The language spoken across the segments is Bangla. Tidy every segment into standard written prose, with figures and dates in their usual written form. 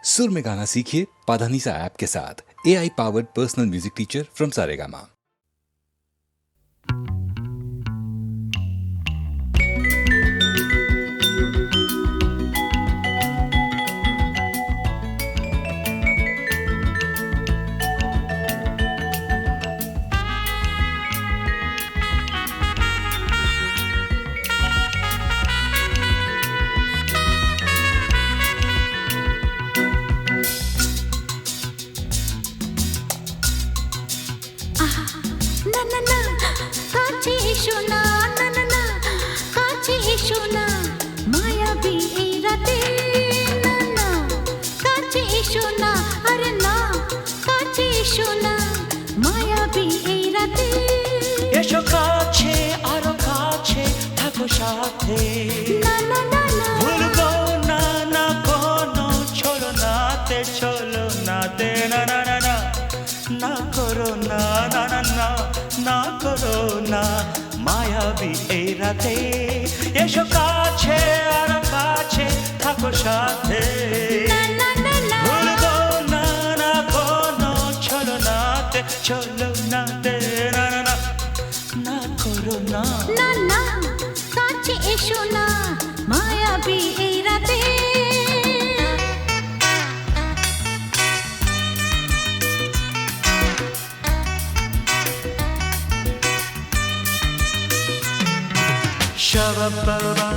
सुर में गाना सीखिए पाधानीसा ऐप के साथ। AI powered personal music teacher from Saregama. এসো কাছে আরো কাছে থাকো সাথে ভুলবো না না কোনো চলো নাতে না না না না না করো না না না না না করো না মায়াবী এই রাতে এসো কাছে আরো কাছে থাকো সাথে ভুলবো না না কোনো চলো নাতে না না না না করো না না না কাছে এসো না মায়াবী এই রাতে Shabba-ba-ba,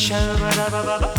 shabba-da-ba-ba-ba.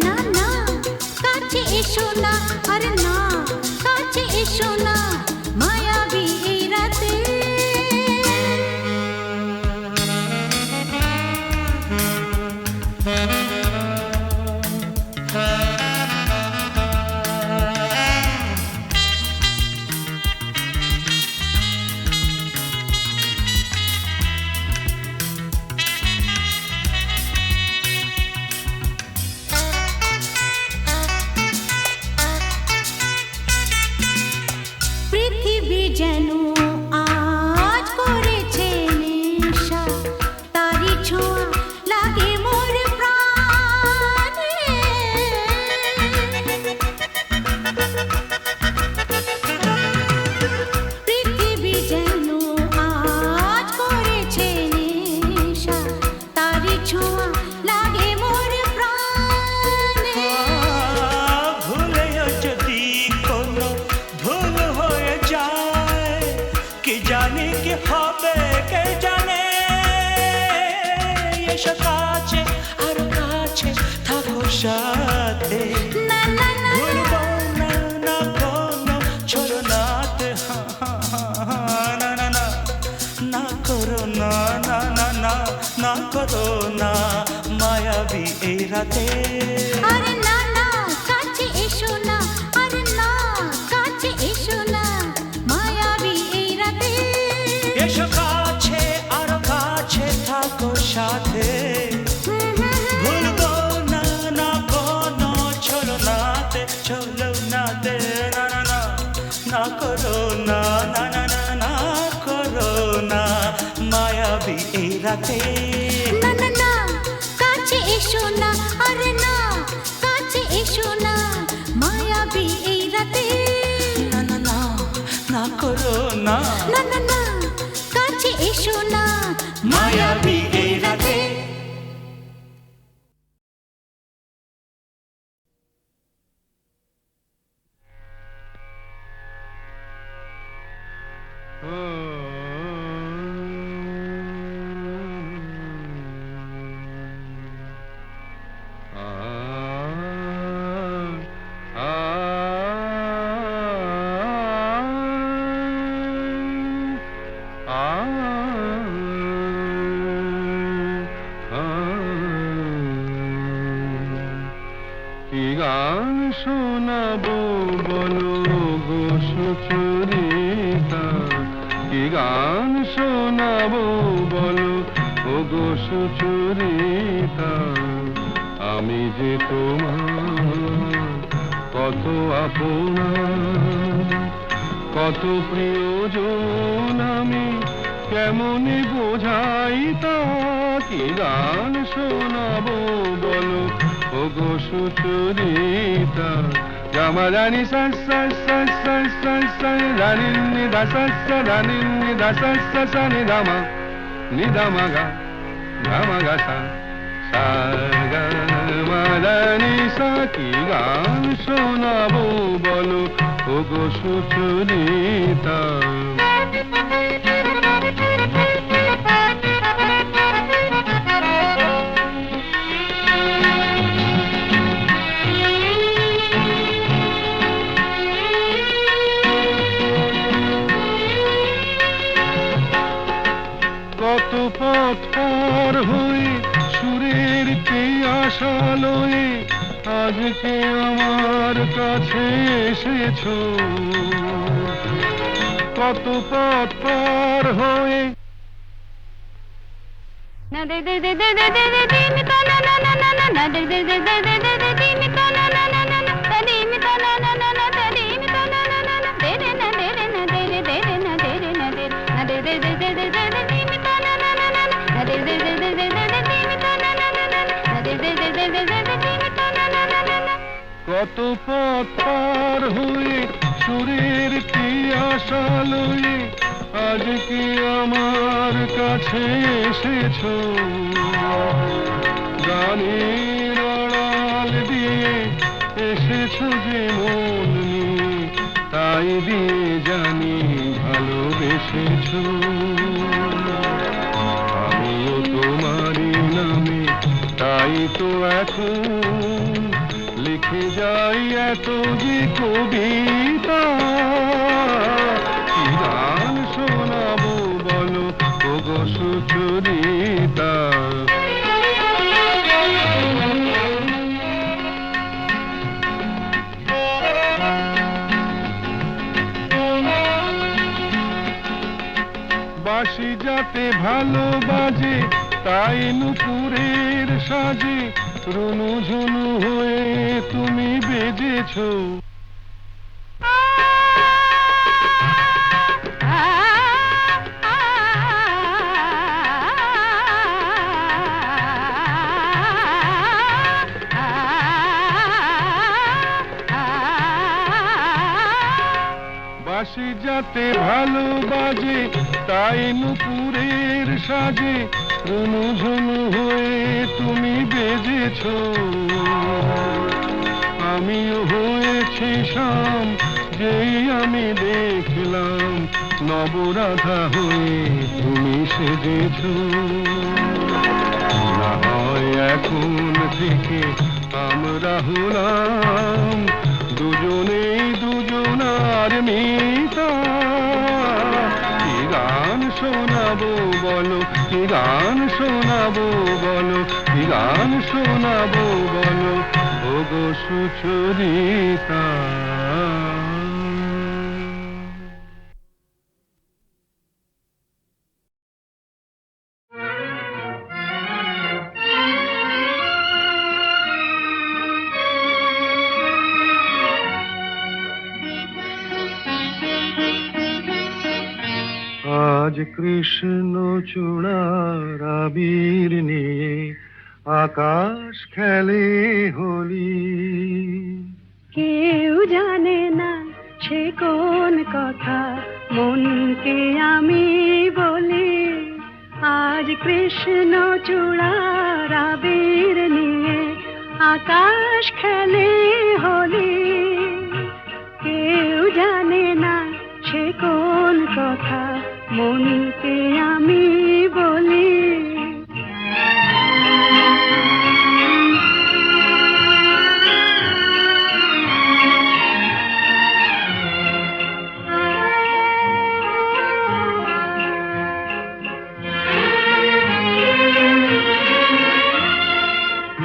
না না কাছে এসো না আরে না কাছে এসো না মায়াবী এই রাতে যেন আজ করেছে নেশা তারি ছোঁয়া লাগে মোর প্রাণে পৃথিবী যেন আজ করেছে নেশা তারি ছোঁয়া লাগে মোর প্রাণে ভুলেও যদি কোনো ভুল হয়ে যায় কি জানি কি হবে কে জানে এসো কাছে আরো কাছে থাকো সাথে ভুলবো না না কোনো চলো নাতে না না না না করো না না না না না করো না মায়াবী এই রাতে আরে না না কাছে এসো না আরে না কাছে এসো না মায়াবী এই রাতে এসো কাছে আরো কাছে থাকো সাথে ভুলবো না না কোনো চলো নাতে না না না না করো না না না না না করো না মায়াবী এই রাতে না না না কাছে এসো না আরে না কাছে এসো না মায়াবী এই রাতে না না না করো না, না না না কাছে এসো না, মায়াবী এই রাতে। কি গান শোনাবো বলো গো সুচরিতা, কি গান শোনাবো বলো ও গো সুচরিতা, আমি যে তোমার কত আপনা, কত প্রিয়জন আমি কেমনে বোঝাই তা, কি গান শোনাবো বলো ও গো সুচরিতা। গামা রানি সা সা সা সা সা সা রানি নি দা সা সা রানি নি দা সা সা সা নি দামা নি দামা গা গামা গা সা সা গা মা রানি সা, কি গান শোনাবো বলো ও গো সুচরিতা। কত পথ পার হয়ে সুরের কে আশা লয়ে আজকে আমার কাছে এসেছো, কত পথ পার হয়ে না দে দে দে দে দে দে দে মি তো না না না না না না দে দে দে দে দে দে দে মি তো না না না না না দে মি তো না না না না দে মি তো না না না না দে রে না দে রে না দে রে দে রে না দে রে না দে না দে দে দে দে দে দে দে মি তো না না না না না দে দে দে দে দে দে দে মি তো না না না না না দে দে দে দে দে দে দে মি তো না না না না না। কত পথ পার হয়ে সুরের কি আশা লয়ে আজকে আমার কাছে এসেছো, গানের আড়াল দিয়ে এসেছো যে মন নিয়ে, তাই দিয়ে জানি ভালোবেসেছো। আমিও তোমারই নামে তাই তো এখন লিখে যাই এত যে কবিতা, কি গান শোনাবো বলো ও গো সুচরিতা। বাঁশি যাতে ভালো বাজে তাই নুপুরের সাজে রুনু ঝুনু হয়ে তুমি বেজেছো, বাঁশি যাতে ভালো বাজে তাই নুপুরের সাজে রুনু ঝুনু হয়ে তুমি বেজেছো, আমিও হয়েছি শাম যেই আমি দেখলাম নবরাধা হয়ে তুমি সেজেছো। না হয় এখন থেকে আমরা হলাম দুজনেই দুজনার মিতা, কি গান শোনাবো বলো, কি গান শোনাবো বলো, কি গান শোনাবো বলো ও গো সুচরিতা। আজ কৃষ্ণ চূড়ার আবির নিয়ে আকাশ খেলে হোলি, কেউ জানে না সে কোন কথা মনকে আমি বলি, আজ কৃষ্ণ চূড়ার আবির নিয়ে আকাশ খেলে হোলি। কেউ জানে না সে কোন কথা মনকে আমি বলি।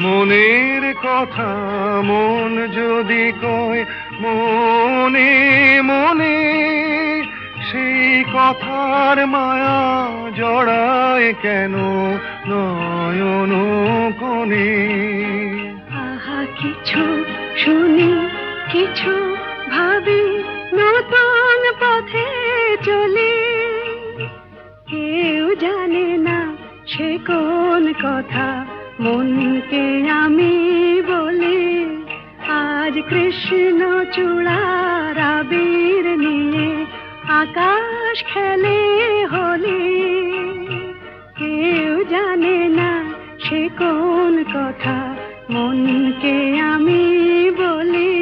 মনের কথা মন যদি কয় মনে মনে, সেই কথার মায়া জড়ায় কেন নয়ন কোণে। আহা কিছু শুনি কিছু ভাবি, নতুন পথে চলি। কেউ জানে না সে কোন কথা মনকে আমি বলি, আজ কৃষ্ণ চূড়ার আবির নিয়ে আকাশ খেলে হোলি। কেউ জানে না সে কোন কথা মনকে আমি বলি।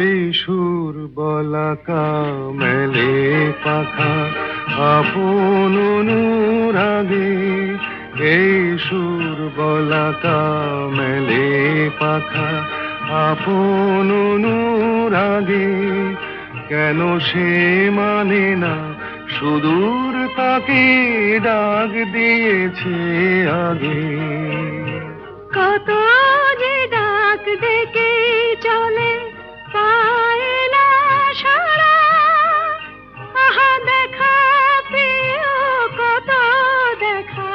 এই সুর বলাকা মেলে পাখা আপন অনুরাগে, এই সুর বলাকা মেলে পাখা আপন অনুরাগে। কেন সে মানে না সুদূর তাকে ডাক দিয়েছে আগে। কত যে ডাক ডেকে চলে পায় না সারা, আহা দেখা প্রিয় কত দেখা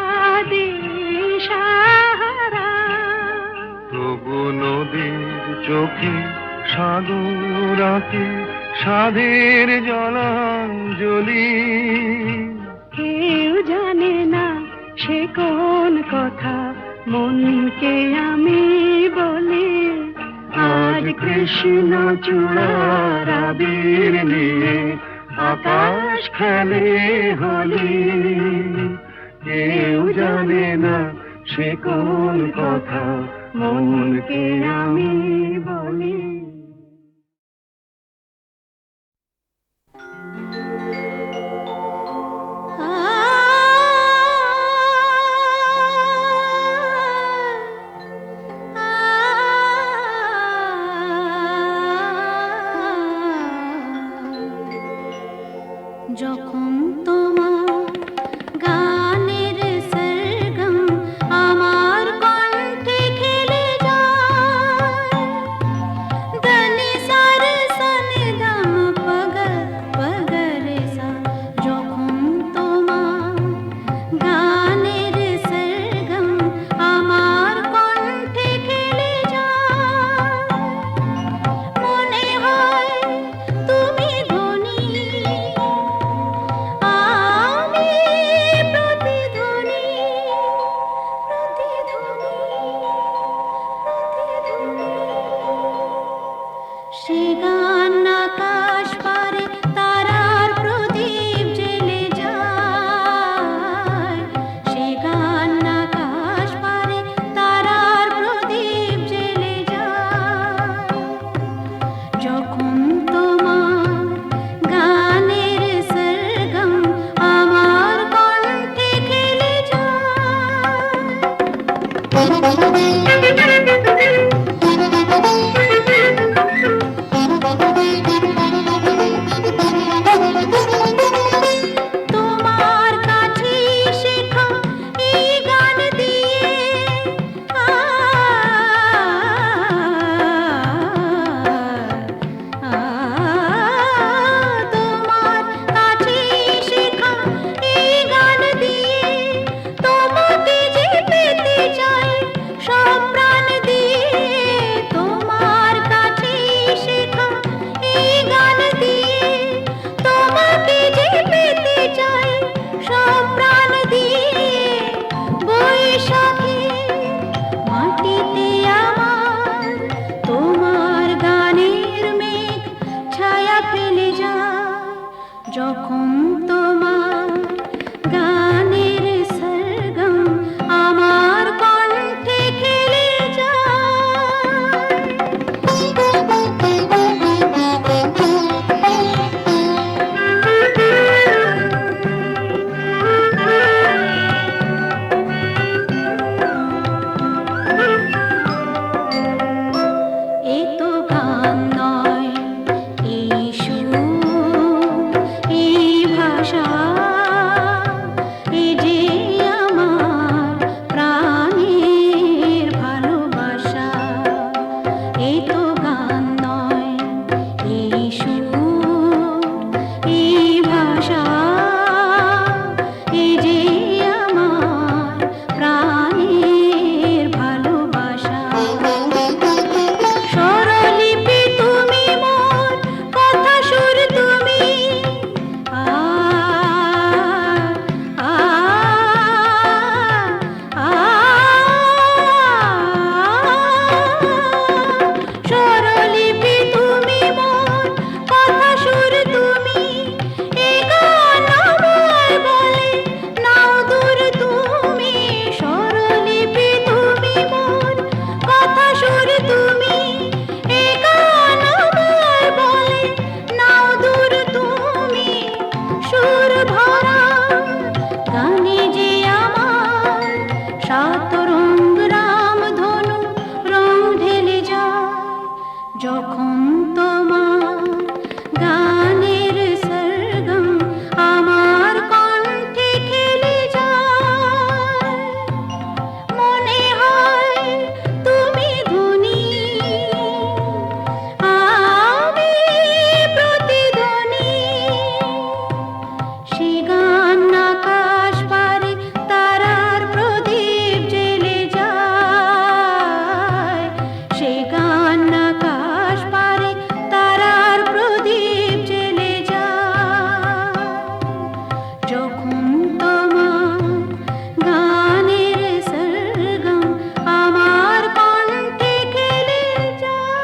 দিশাহারা। তবু নদীর চোখে সাগর আঁকে সাধের জলাঞ্জলি। কেউ জানে না সে কোন কথা মনকে আমি বলি, আজ কৃষ্ণ চূড়ার আবির নিয়ে আকাশ খেলে হোলি। কেউ জানে না সে কোন কথা মনকে আমি বলি। যখন তোমার গানের সরগম আমার কণ্ঠে খেলে যায়, দনি সার সনি দম পগ পগরে সা। যখন তোমার গানের সরগম আমার কণ্ঠে খেলে যায়, মনে হয় তুমি ধনী, যখন তোমার গানের সরগম আমার কণ্ঠে খেলে যায়।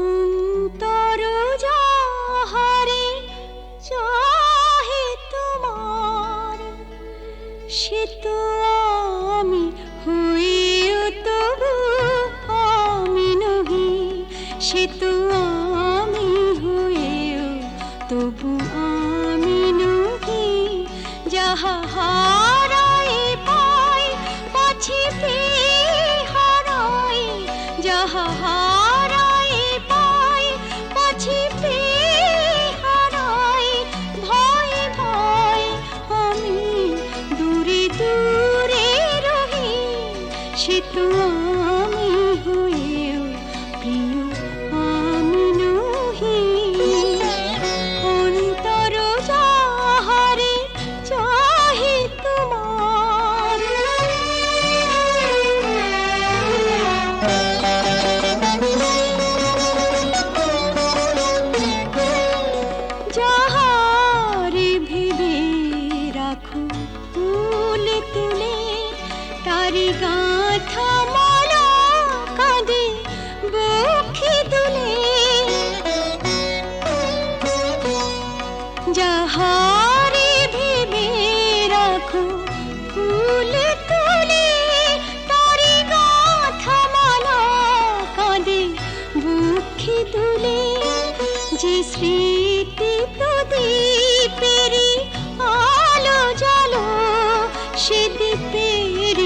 অন্তর যাহারে চাহে তোমার, সে তো আমি হইও তবু আমি নহি, সে তো আমি হইও তবু আমি নহি। যাহা হারাই পাই পাছি পেয়ে হারাই, যাহা হারাই পাই পাছি পেয়ে হারাই। ভয় ভয় আমি দূরে দূরে রহি, সে তো আমি হইও প্রিয় আমি নহি। অন্তর যাহারে চাহে তোমার, যাহারে ভেবে রাখো ফুল তুলে, তারি গাঁথা মালা কাঁদে বক্ষে দুলে। যাহারে ভেবে রাখো ফুল তুলে, তারি গাঁথা মালা কাঁদে বক্ষে দুলে। যে স্মৃতি প্রদীপেরি আলো জালো, সে দ্বীপের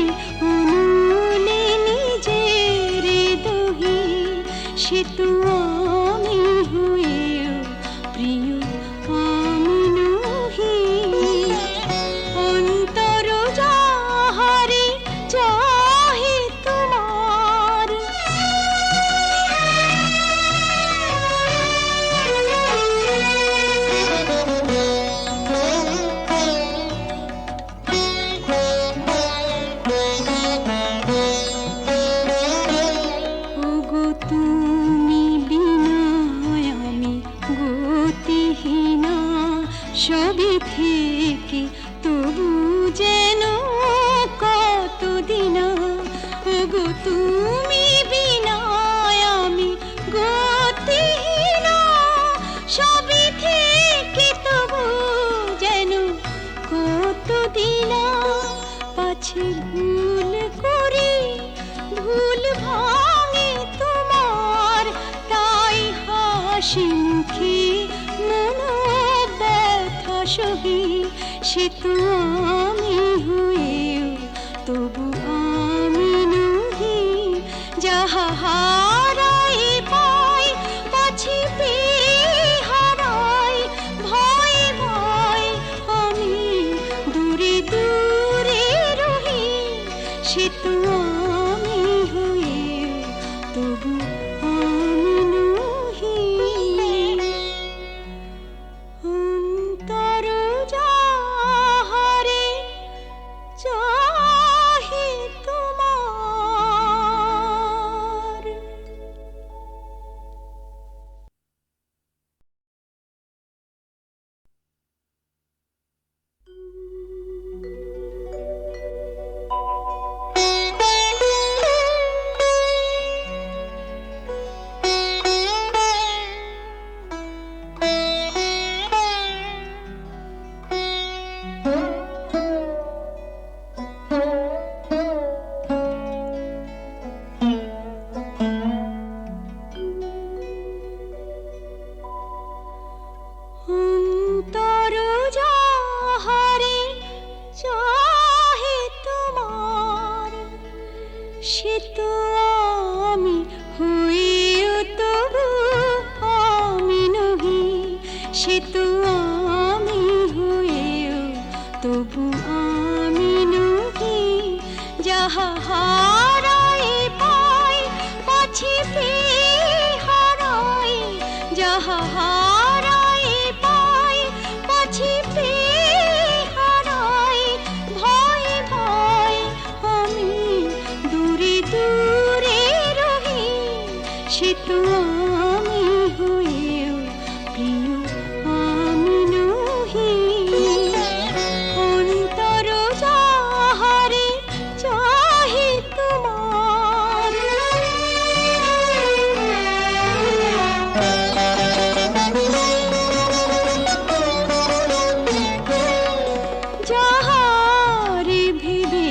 উনুনে নিজের দহি, সে তো আমি হইও প্রিয় আমি নহি। অন্তর যাহারে চাহে তোমার, ওগো তুমি বিনা আমি গতিহীনা, সবই থেকে তবু যেন কতদিন। ওগো তুমি বিনা আমি গতিহীনা, সবই থেকে তবু যেন কতদিন। পাছে ভুল করি ভুল ভাঙে তোমার, তাই হাসি মুখে মন ব্যথা সহি, সে তো আমি হইও তবু আমি নহি। যাহা হারাই পাই পাছি পেয়ে হারাই। ভয় ভয় আমি দূরে দূরে রহি, সে তো আমি হইও তবু আমি নহি। অন্তর যাহারে চাহে তোমার। তবু আমি নহি যাহা হারাই পাই পাছি হারাই যাহা হারাই পাই পাছি হারাই ভয় ভয় আমি দূরে দূরে রহি সে তো আমি হয়েও প্রিয় আমি নহি অন্তর যাহারে চাহি তোমার যাহারে ভেবে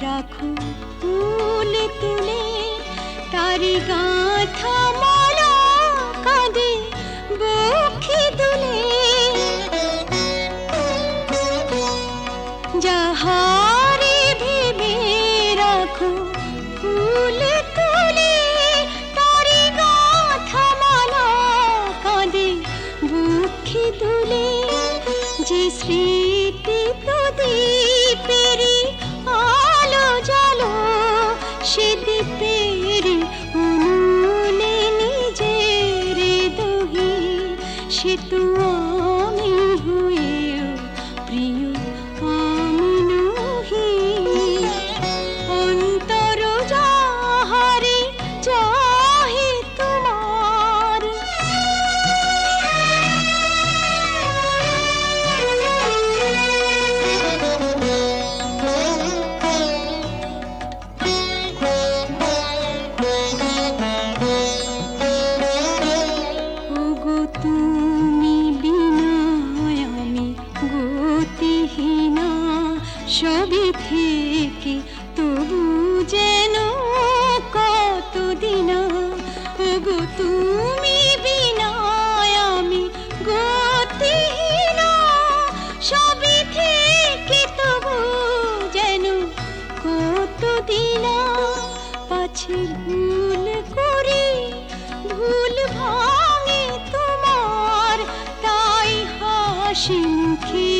রাখো তুলে তুলে তারি গাঁথা মালা কাঁদে বুকে দুলে যাহারে ভেবে রাখো ফুলে তুলে তারি গাঁথা মালা কাঁদে বুকে দুলে যে স্মৃতি তো দ্বীপেরি আলো জালো সে দ্বীপের উনুনে নিজের দহি সে তো আমি হয়েও প্রিয় আমি নহি অন্তর যাহারে চাহি তোমার ওগো তুমি বিনা আমি গতিহীনা সবই থেকে তবু যেন কতদিন ওগো তুমি বিনা আমি গতিহীনা সবই থেকে তবু যেন কতদিন পাছে ভুল করি ভুল ভাঙে তোমার তাই হাসি মুখে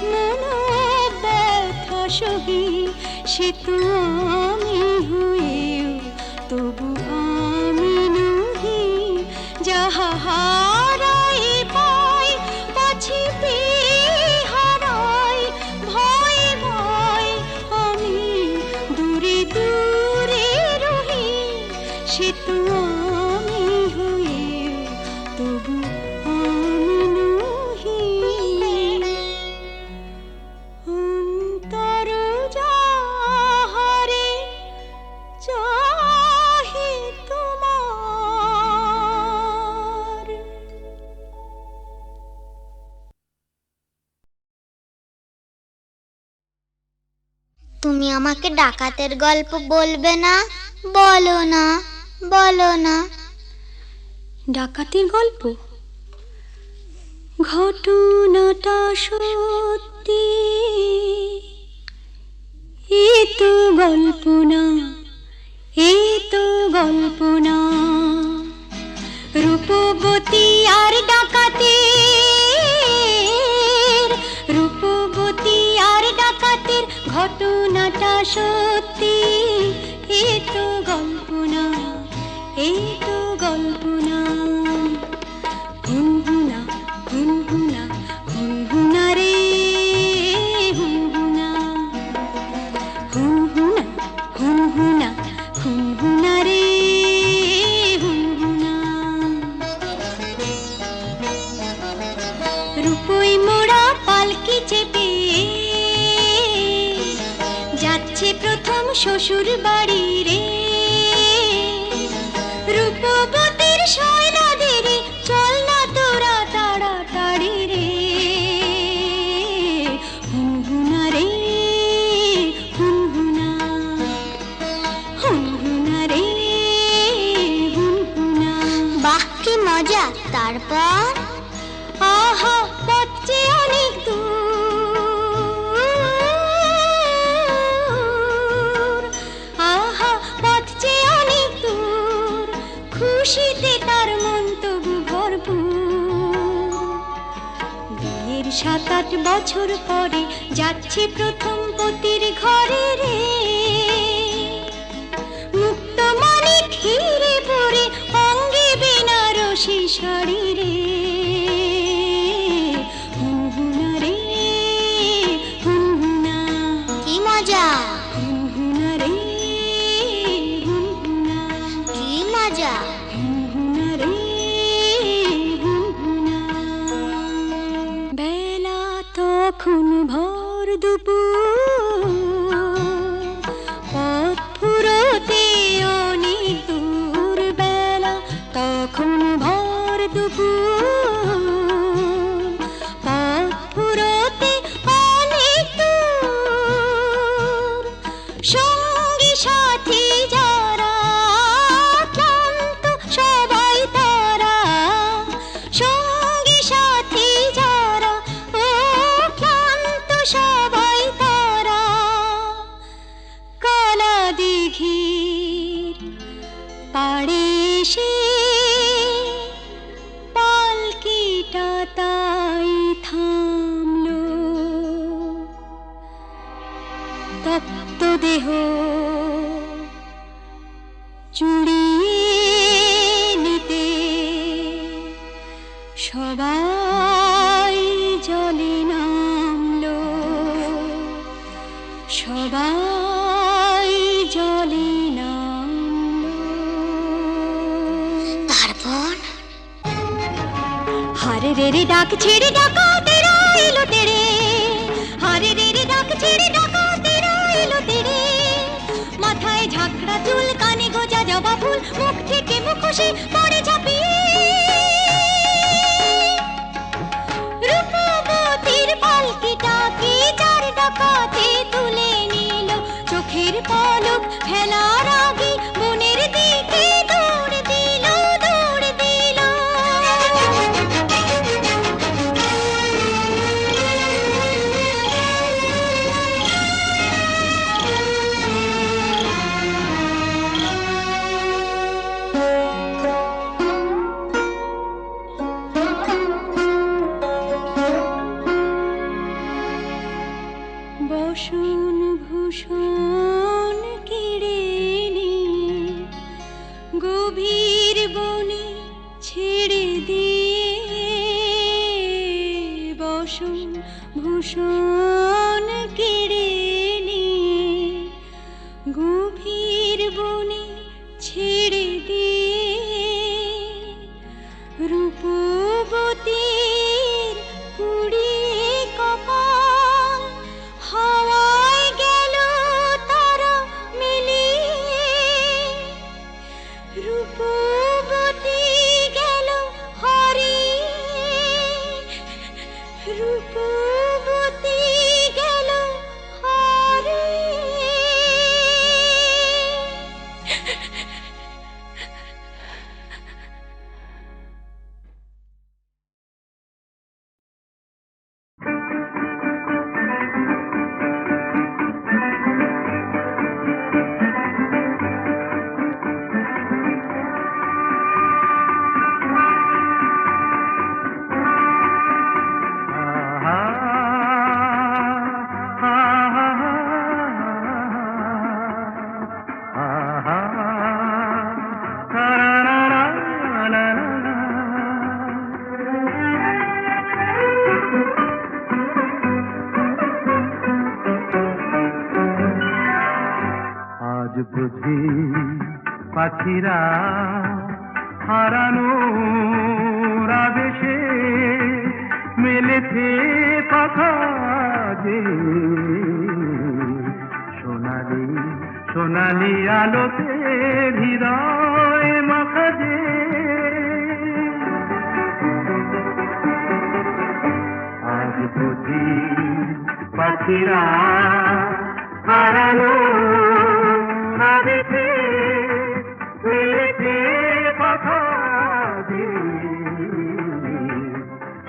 মন ব্যথা সহি সে তো আমি হয়েও তবু আমি নহি যাহা হারাই পাই পাছি হারাই ভয় ভয় আমি দূরে দূরে রহি সে তো আমি হয়েও তবু আমি নহি অন্তর যাহারে চাহি তোমার তুমি আমাকে ডাকাতের গল্প বলবে না? বলো না, বলো না। ডাকাতির গল্প ঘটনাটা সত্যি এ তো গল্প না এ তো গল্প না রূপবতী আর ডাকাতের রূপবতী আর ডাকাতের ঘটনাটা সত্যি এ তো গল্প না এ তো গল্প না হুনহুনা হুনহুনা হুনহুনা রে হুনহুনা হুনহুনা হুনহুনা হুনহুনা রে হুনহুনা রূপই মোড়া পালকি চেপে যাচ্ছে প্রথম শ্বশুর বাড়ি রে রূপবতীর শৈলাদের চল না তোরা তাড়াতাড়ি রে হুনহুনা রে হুনহুনা হুনহুনা রে হুনহুনা বাহ কি মজা। তারপর আহা পথে অনেক দূর আহা পথ বিয়ের 7-8 বছর পরে যাচ্ছি প্রথম পতির ঘরে রে, মুক্ত মনে ক্ষীরে পরে অঙ্গে বেনারসি শাড়ি রে, হুনহুনা রে হুনহুনা, কি মজা, হুনহুনা রে হুনহুনা, কি মজা। হুনহুনা রে হুনহুনা। বেলা তখন ভর দুপুর, পথ ফুরোতে অনেক দূর, বেলা তখন ভর দুপুর, পথ ফুরোতে অনেক দূর, সঙ্গী সাথী যারা ক্লান্ত সবাই তারা, সঙ্গী সাথী যারা ও ক্লান্ত সবাই তারা, কালা দিঘির পাড়ে এসে পালকিটা তাই থামলো, তপ্ত দেহ চুড়িয়ে নিতে সবাই জলে নামলো, সবাই জলে নামলো। তারপর হারে রে রে ডাক ছেড়ে ডাকাতেরা এলো তেরে, হারে রে রে ডাক ছেড়ে ডাকাতেরা এলো তেরে, মাথায় ঝাঁকড়া চুল, কানে গোজা জবা ফুল, মুখ থেকে মুখোশে পড়ে ঝাঁপিয়ে, রূপবতীর পালকিটাকে চার ডাকাতে তুলে নিল, চোখের পলক ফেলার আগে বনের দিকে দৌড় দিল, দৌড় দিল। বসন ভূষণ কেড়ে নিয়ে গভীর বনে ছেড়ে দিয়ে, বসন ভূষণ কেড়ে নিয়ে গভীর বনে ছেড়ে দিয়ে, রূপবতীর পুড়িয়ে কপাল হাওয়ায় গেল তারা মিলিয়ে, রূপবতী গেল হারিয়ে, রূপবতী গেল হারিয়ে। আজ বুঝি পাখিরা হারানো আবেশে মেলেছে পাখা যে, সোনালি সোনালি আলোতে হৃদয় মাখা যে, আজ বুঝি পাখিরা হারানো আবেশে মেলেছে পাখা যে,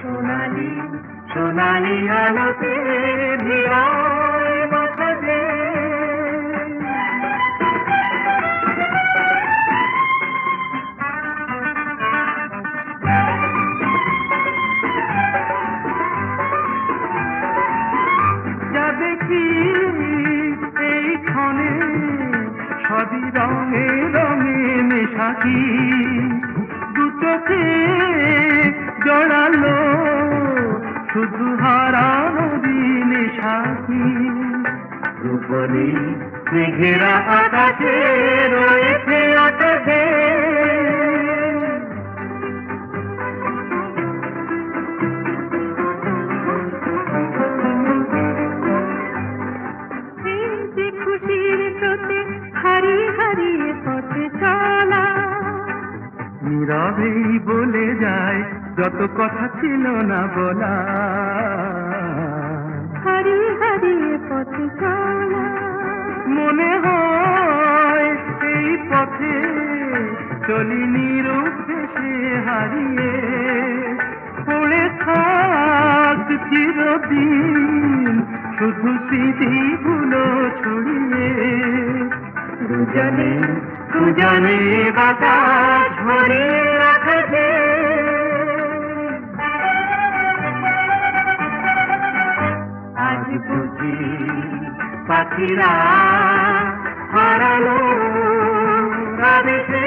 সোনালি সোনালি আলোতে হৃদয় মাখা যে। দেখি এই ক্ষণে সবই রঙে রঙে মেশাকি দু চোখে জড়ালো শুধু হারানো দিনে সাথী রূপনী মেঘেরা আকাশে রয়েছে আকাশে খুশির স্রোতে হারিয়ে হারিয়ে পথে চলা নীরবেই বলে যায় যত কথা ছিল না বলা হারিয়ে হারিয়ে পথে চলা মনে হয় এই পথে চলি নিরুদ্দেশে হারিয়ে পড়ে থাক চিরদিন শুধু স্মৃতিগুলো ছড়িয়ে দুজনে দুজনে বাতাস ভরিয়ে রাখবে আজ বুঝি পাখিরা হারালো আদেশে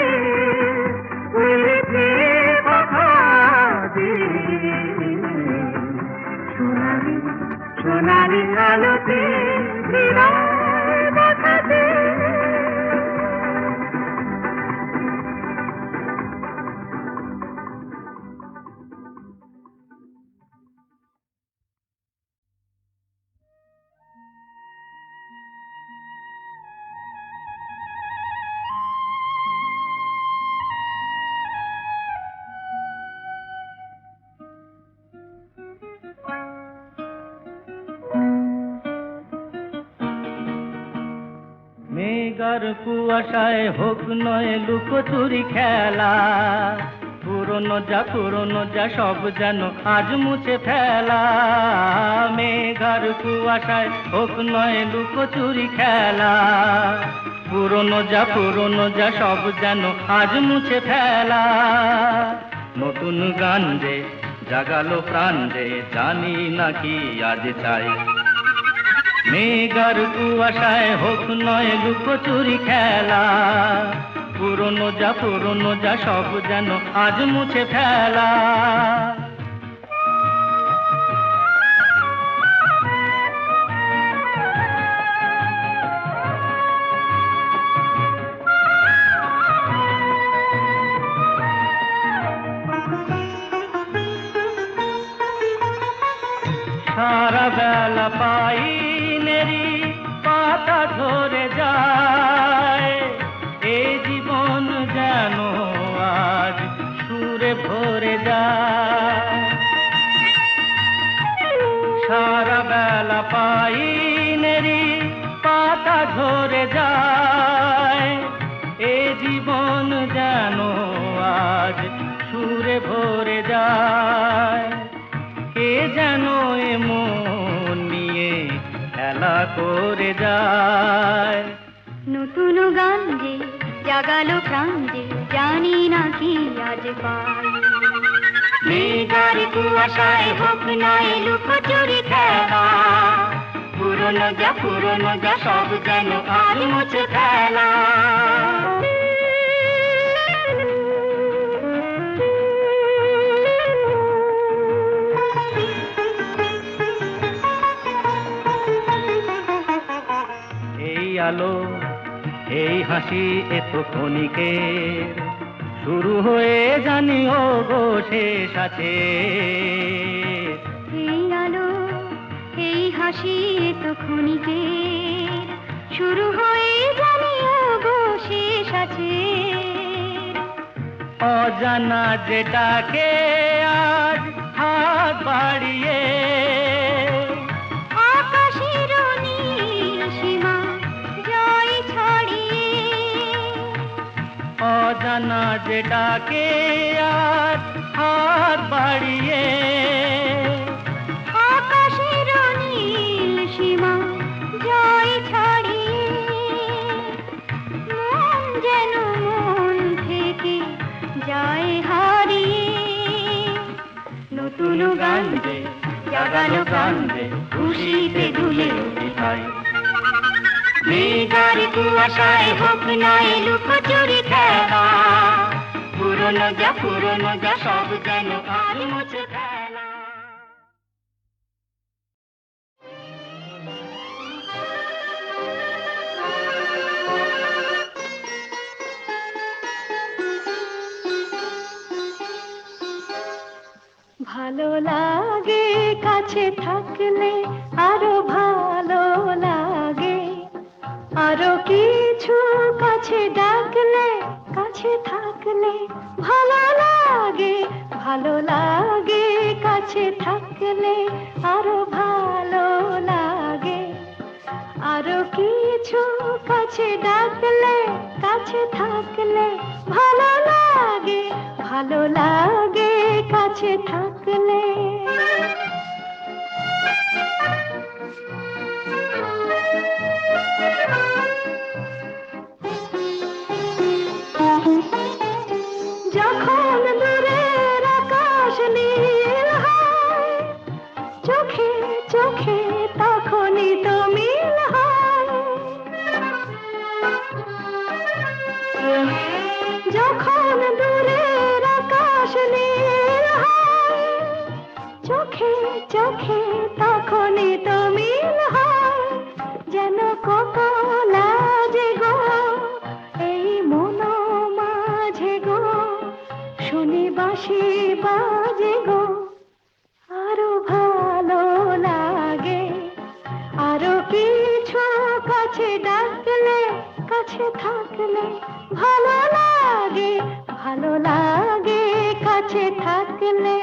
উড়েছে কথা দিয়ে সোনালি সোনালি আলোতে হৃদয় বাঁধাতে মেঘার কুয়াশায় হোক নয় লুকোচুরি খেলা পুরনো যা সব যেন আজ মুছে ফেলা মেঘার কুয়াশায় হোক নয় লুকোচুরি খেলা পুরনো যা সব যেন আজ মুছে ফেলা নতুন গান যে জাগালো প্রাণ যে জানি নাকি আজ চাই মেঘার কুয়াশায় হোক নয় লুকোচুরি খেলা পুরনো যা সব যেন আজ মুছে ফেলা সারা বেলা পাইনেরি পাতা ঝরে যায় এ জীবন যেন আজ সুরে ভরে যায় সারা বেলা পাইনেরি পাতা ঝরে যায় এ জীবন যেন আজ সুরে ভরে যায় কে যেন মন নিয়ে খেলা করে যায় নতুন গান যে জাগালো প্রাণ যে জানি না কি আজ পাই মেঘার কুয়াশায় হোক নয় লুকোচুরি খেলা পুরনো যা সব যেন আজ মুছে ফেলা আলো এই হাসি এত ক্ষণিকের শুরু হয়ে জানি ও গো শেষ আছে এই আলো এই হাসি এত ক্ষণিকের শুরু হয়ে জানি ও গো শেষ আছে অজানা যেটাকে আজ হাত বাড়িয়ে অজানা যেটাকে আর হাত বাড়িয়ে আকাশের নীল সীমা জয় ছাড়িয়ে মন যেন মন থেকে যায় হারিয়ে নতুন গান যে জাগালো গান যে খুশিতে দুলে উঠি আর কুয়াশায় হোক না লুকোচুরি খেলা, পুরনো যা সব যেন আর মুছে ফেলা। ভালো লাগে কাছে থাকলে, আরো ভালো লাগে, আরো কিছু কাছে ডাকলে, কাছে থাকলে ভালো লাগে, ভালো লাগে কাছে থাকলে, আরো ভালো লাগে, আরো কিছু কাছে ডাকলে, কাছে থাকলে ভালো লাগে, ভালো লাগে কাছে থাকলে। যখন দূরের আকাশ নীল হয়, চোখে চোখে তখনই তো মিল হয়। যখন দূরের আকাশ নীল হয়, চোখে চোখে তখনই তো মিল হয়। যেন কত লাজে গো এই মন মাঝে গো, শুনি বাঁশি বাজে গো, আরো ভালো লাগে, আরো কিছু কাছে ডাকলে, কাছে থাকলে ভালো লাগে, ভালো লাগে কাছে থাকলে।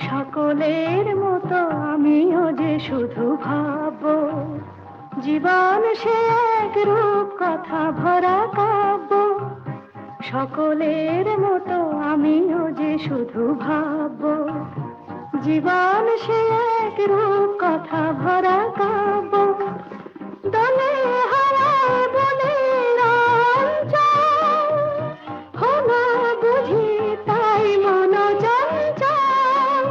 সকলের মতো আমিও যে শুধু ভাববো, জীবন সে এক রূপ কথা ভরা কাব্য। সকলের মতো আমিও যে শুধু ভাববো, জীবন সে এক রূপ কথা ভরা কাব্য। দলে হারায় বলে রঞ্জন, হলো বুঝি তাই মন চঞ্চল।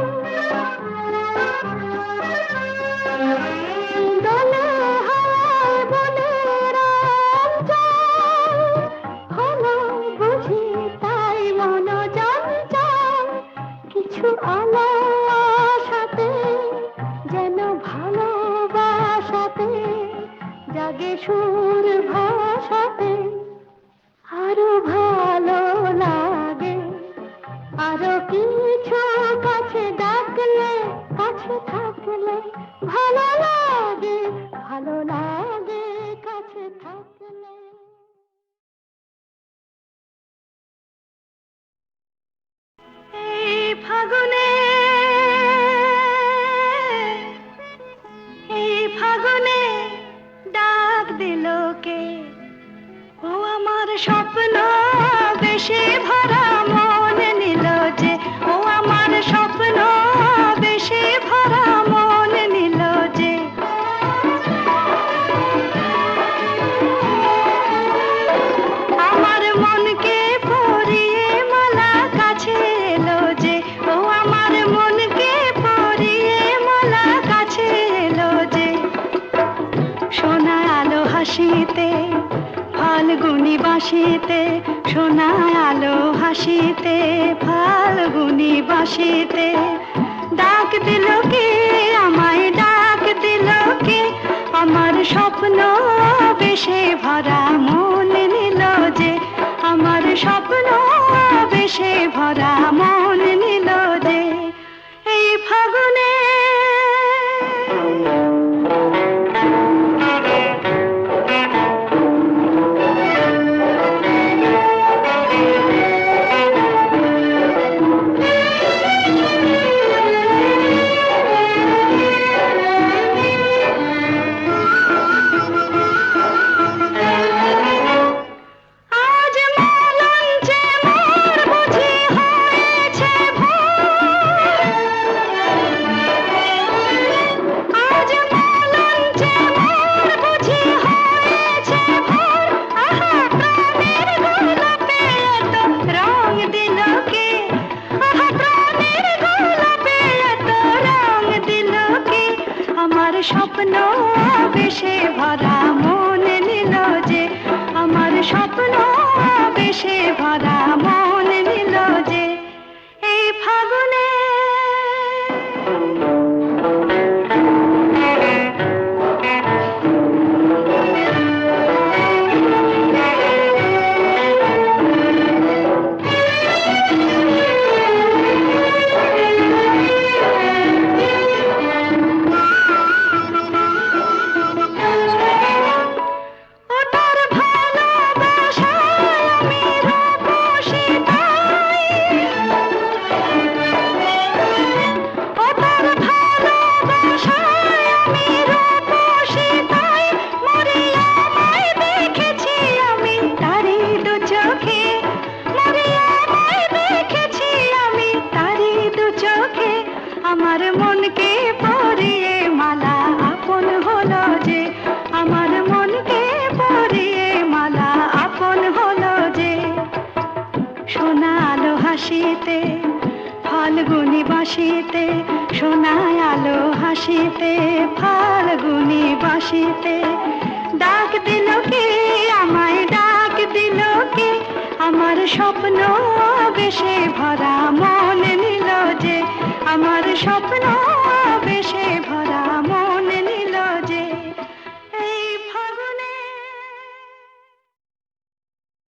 দলে হারায় বলে রঞ্জন, হলো বুঝি তাই মন চঞ্চল। কিছু আলো আশাতে, যেন ভালোবাসাতে জাগে সুর ভাষাতে, আরো ভালো লাগে, আরো কিছু কাছে ডাকলে, কাছে থাকলে ভালো লাগে, ভালো লাগে কাছে থাকলে। এই ফাগুনে, এই ফাগুনে ডাক দিল কে, ও আমার স্বপ্ন বেশি ভরা মন নিল যে, ও আমার স্বপ্ন বেশি ভরা মন নিল যে। আমার মনকে পরিয়ে মালা কাছে এলো যে, ও আমার মনকে পরিয়ে মালা কাছে এলো যে। সোনা আলো হাসিতে ফাল্গুনি বাঁশিতে, সোনা আলো হাসিতে ফাল্গুনি বাঁশিতে, ডাক দিল কে আমায়, ডাক দিল কে, আমার স্বপ্ন বেশে ভরা মন নিল যে, আমার স্বপ্ন বেশে ভরা মন নিল যে। এই ফাগুনে আজ মলঞ্চে মোর বুঝি হয়েছে ভুল। স্বপ্ন বেশে ভরা মন নিল যে এই ফাগুনে। আমার মনকে পরিয়ে মালা আপন হলো যে, আমার মনকে পরিয়ে মালা আপন হলো যে। সোনা আলো হাসিতে ফাল্গুনি বাসিতে, সোনা আলো হাসিতে ফাল্গুনি বাসিতে, ডাক দিল কে আমায় ডাক দিল কে, আমার স্বপ্ন বেশে ভরা মন নিল যে, আমার স্বপ্ন